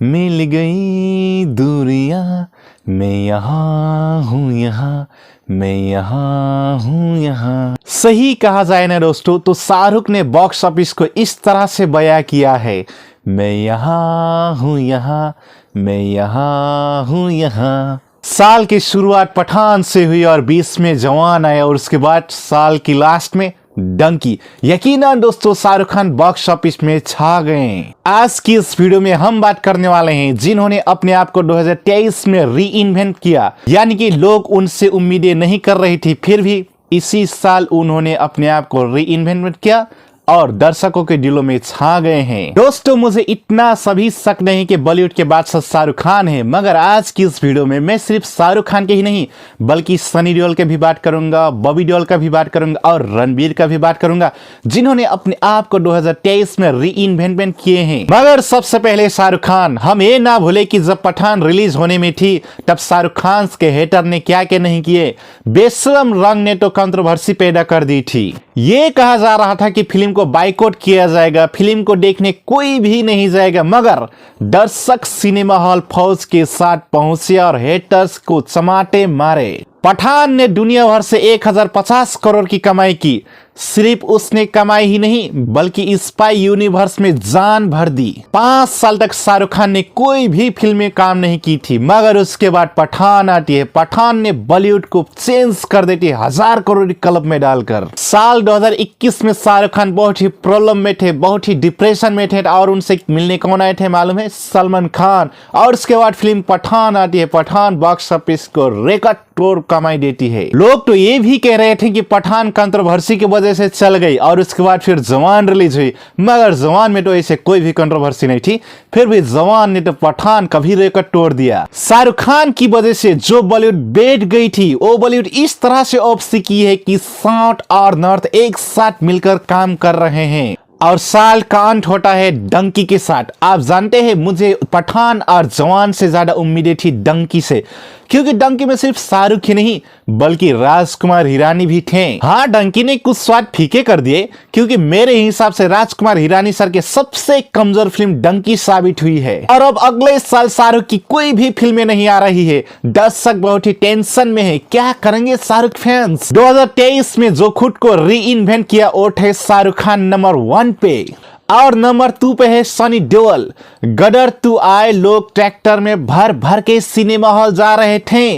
मिल गई दूरियां, मैं यहाँ हूँ यहाँ, मैं यहाँ हूँ यहाँ। सही कहा जाए ना दोस्तों तो शाहरुख ने बॉक्स ऑफिस को इस तरह से बयां किया है, मैं यहाँ हूँ यहाँ, मैं यहाँ हूँ यहाँ। साल की शुरुआत पठान से हुई और बीच में जवान आया और उसके बाद साल की लास्ट में डंकी। यकीनन दोस्तों शाहरुख खान बॉक्स ऑफिस में छा गए। आज की इस वीडियो में हम बात करने वाले हैं जिन्होंने अपने आप को 2023 में री इन्वेंट किया, यानी कि लोग उनसे उम्मीदें नहीं कर रही थी, फिर भी इसी साल उन्होंने अपने आप को री इन्वेंट किया और दर्शकों के दिलों में छा गए हैं। दोस्तों मुझे इतना सभी शक नहीं कि बॉलीवुड के बादशाह शाहरुख खान है, मगर आज की इस वीडियो में मैं सिर्फ शाहरुख खान के ही नहीं बल्कि सनी देओल के भी बात करूंगा, बॉबी देओल का भी बात करूंगा और रणबीर का भी बात करूंगा, जिन्होंने अपने आप को 2023 में री इन्वेंटमेंट किए हैं। मगर सबसे पहले शाहरुख खान, हम ये ना भूले कि जब पठान रिलीज होने में थी तब शाहरुख खान के हेटर ने क्या क्या नहीं किए। बेशरम रंग ने तो कंट्रोवर्सी पैदा कर दी थी। ये कहा जा रहा था कि फिल्म को बाइकआउट किया जाएगा, फिल्म को देखने कोई भी नहीं जाएगा, मगर दर्शक सिनेमा हॉल फौज के साथ पहुंचे और हेटर्स को चमाटे मारे। पठान ने दुनिया भर से 1050 करोड़ की कमाई की। सिर्फ उसने कमाई ही नहीं बल्कि स्पाई यूनिवर्स में जान भर दी। 5 साल तक शाहरुख खान ने कोई भी फिल्म में काम नहीं की थी, मगर उसके बाद पठान आती है। पठान ने बॉलीवुड को चेंज कर देती है 1000 करोड़ क्लब में डालकर। साल 2021 में शाहरुख खान बहुत ही प्रॉब्लम में थे, बहुत ही डिप्रेशन में थे और उनसे मिलने कौन आए थे मालूम है? सलमान खान। और उसके बाद फिल्म पठान आती है। पठान बॉक्स ऑफिस को रिकॉर्ड तोड़ कमाई देती है। लोग तो ये भी कह रहे थे कि पठान कंट्रोवर्सी की वजह से चल गई और उसके बाद फिर जवान रिलीज हुई, मगर जवान में तो ऐसे कोई भी कंट्रोवर्सी नहीं थी, फिर भी जवान ने तो पठान का भी रिकॉर्ड तोड़ दिया। शाहरुख खान की वजह से जो बॉलीवुड बैठ गई थी वो बॉलीवुड इस तरह से वापसी की है कि साउथ और नॉर्थ एक साथ मिलकर काम कर रहे हैं और साल का अंत होता है डंकी के साथ। आप जानते हैं मुझे पठान और जवान से ज्यादा उम्मीदें थी डंकी से, क्योंकि डंकी में सिर्फ शाहरुख ही नहीं बल्कि राजकुमार हिरानी भी थे। हाँ, डंकी ने कुछ स्वाद फीके कर दिए, क्योंकि मेरे हिसाब से राजकुमार हिरानी सर के सबसे कमजोर फिल्म डंकी साबित हुई है। और अब अगले साल शाहरुख की कोई भी फिल्में नहीं आ रही है। दर्शक बहुत ही टेंशन में है, क्या करेंगे शाहरुख फैंस। 2023 में जो खुद को री इन्वेंट किया वो थे शाहरुख खान नंबर 1 पे, और नंबर 2 पे है सनी देओल। गदर 2 आए, लोग ट्रैक्टर में भर भर के सिनेमा हॉल जा रहे थे।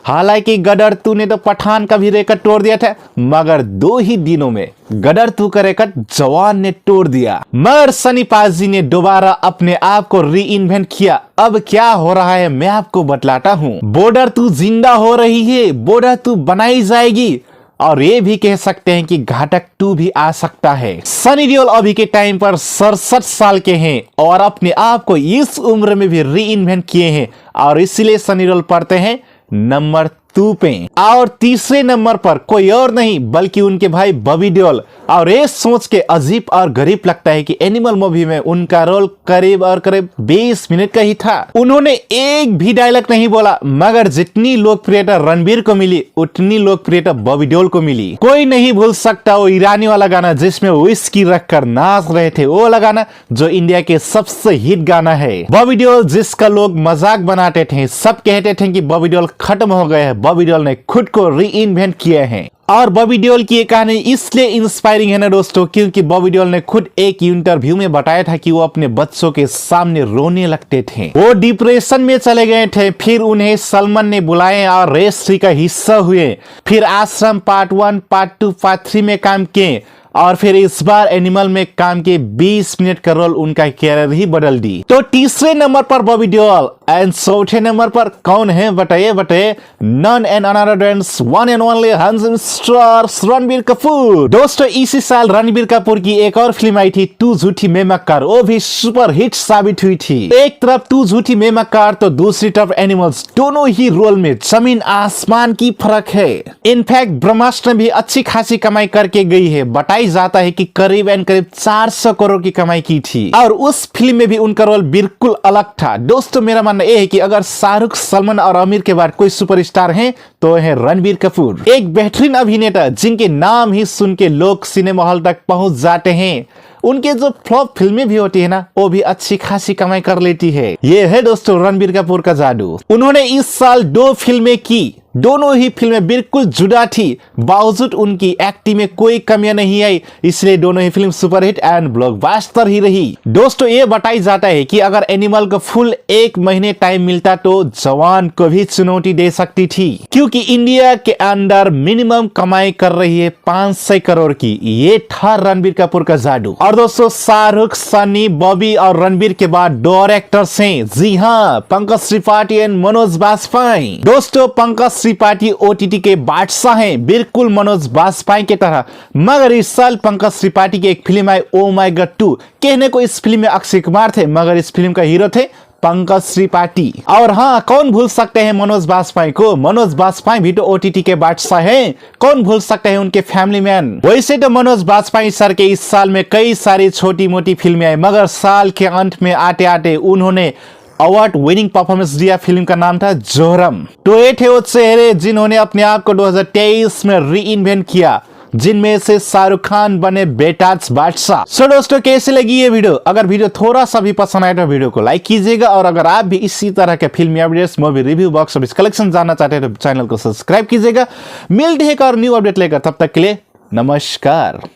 हालांकि गदर 2 ने तो पठान का भी रिकॉर्ड तोड़ दिया था, मगर 2 ही दिनों में गदर 2 का रिकॉर्ड जवान ने तोड़ दिया। मगर सनी पाजी ने दोबारा अपने आप को री इन्वेंट किया। अब क्या हो रहा है मैं आपको बतलाता हूँ। बॉर्डर 2 जिंदा हो रही है, बॉर्डर 2 बनाई जाएगी और ये भी कह सकते हैं कि घातक 2 भी आ सकता है। सनी देओल अभी के टाइम पर 67 साल के हैं और अपने आप को इस उम्र में भी री इन्वेंट किए हैं और इसलिए सनी देओल पढ़ते हैं नंबर 2 पे। और तीसरे नंबर पर कोई और नहीं बल्कि उनके भाई बॉबी देओल। और ये सोच के अजीब और गरीब लगता है कि एनिमल मूवी में उनका रोल करीब और करीब 20 मिनट का ही था। उन्होंने एक भी डायलॉग नहीं बोला, मगर जितनी लोकप्रियता रणबीर को मिली उतनी लोकप्रियता बॉबी देओल को मिली। कोई नहीं भूल सकता वो ईरानी वाला गाना जिसमें विस्की रखकर नाच रहे थे, वो वाला गाना जो इंडिया के सबसे हिट गाना है। बॉबी देओल जिसका लोग मजाक बनाते थे, सब कहते थे कि बॉबी देओल खत्म हो गए हैं, बॉबी देओल ने खुद को री इन्वेंट किए हैं। और बॉबी देओल की ये कहानी इसलिए इंस्पायरिंग है ना दोस्तों, क्योंकि बॉबी देओल ने खुद एक इंटरव्यू में बताया था कि वो अपने बच्चों के सामने रोने लगते थे, वो डिप्रेशन में चले गए थे। फिर उन्हें सलमान ने बुलाए और रेस 3 का हिस्सा हुए, फिर आश्रम पार्ट 1, पार्ट 2, पार्ट 3 में काम किए और फिर इस बार एनिमल में काम के 20 मिनट का रोल उनका कैरियर ही बदल दी। तो तीसरे नंबर पर बॉबी देओल एंड चौथे नंबर पर कौन है बताइए? None and another than one and only handsome star Ranbir Kapoor. दोस्तों इसी साल रणबीर कपूर की एक और फिल्म आई थी तू झूठी मैं मक्कार, वो भी सुपर हिट साबित हुई थी। एक तरफ तू झूठी मैं मक्कार तो दूसरी तरफ एनिमल्स, दोनों ही रोल में जमीन आसमान की फर्क है। इनफैक्ट ब्रह्मास्त्र भी अच्छी खासी कमाई करके गई है। बताई जाता है कि करीब 400 करोड़ की कमाई की थी और उस फिल्म में भी उनका रोल बिल्कुल अलग था। दोस्तों मेरा मानना यह है कि अगर शाहरुख, सलमान और आमिर के बाद कोई सुपरस्टार हैं तो है रणबीर कपूर। एक बेहतरीन अभिनेता जिनके नाम ही सुन के लोग सिनेमा हॉल तक पहुंच जाते हैं। उनके जो फ्लॉप फिल्में भी होती है ना, वो भी अच्छी खासी कमाई कर लेती है। ये है दोस्तों रणबीर कपूर का जादू। उन्होंने इस साल 2 फिल्में की, दोनों ही फिल्में बिल्कुल जुड़ा थी, बावजूद उनकी एक्टिंग में कोई कमियां नहीं आई, इसलिए दोनों ही फिल्म सुपरहिट एंड ब्लॉकबस्टर ही रही। दोस्तों ये बताई जाता है कि अगर एनिमल को फुल 1 महीने टाइम मिलता तो जवान को भी चुनौती दे सकती थी, क्योंकि इंडिया के अंदर मिनिमम कमाई कर रही है 500 करोड़ की। ये था रणबीर कपूर का जादू। और दोस्तों शाहरुख, सनी, बॉबी और रणबीर के बाद 2 और एक्टर्स हैं। जी हाँ, पंकज त्रिपाठी एंड मनोज बाजपेयी। दोस्तों पंकज त्रिपाठी ओटीटी के बादशाह हैं, बिल्कुल मनोज बाजपेयी की तरह। मगर इस साल पंकज त्रिपाठी की एक film I oh my God 2। कहने को इस फिल्म में अक्षय कुमार थे, मगर इस फिल्म का हीरो थे पंकज त्रिपाठी। और हाँ, कौन भूल सकते हैं मनोज बाजपेयी को। मनोज बाजपेयी भी तो ओटीटी के बादशाह हैं, कौन भूल सकते हैं उनके फैमिली मैन। वैसे तो मनोज बाजपेयी सर के इस साल में कई सारी छोटी मोटी फिल्में आई, मगर साल के अंत में आते आते उन्होंने अवार्ड विनिंग परफॉर्मेंस दिया। फिल्म का नाम था जोहरम। तो ये थे वो चेहरे जिन्होंने अपने आप को 2023 में री इन्वेंट किया, जिनमें से शाहरुख खान बने बेताज बादशाह। सो दोस्तों कैसे लगी ये वीडियो? अगर वीडियो थोड़ा सा भी पसंद आए तो वीडियो को लाइक कीजिएगा, और अगर आप भी इसी तरह के फिल्मी updates, movie review, box office collection जानना चाहते हैं तो चैनल को सब्सक्राइब कीजिएगा। मिलते हैं एक और न्यू अपडेट लेकर, तब तक के लिए नमस्कार।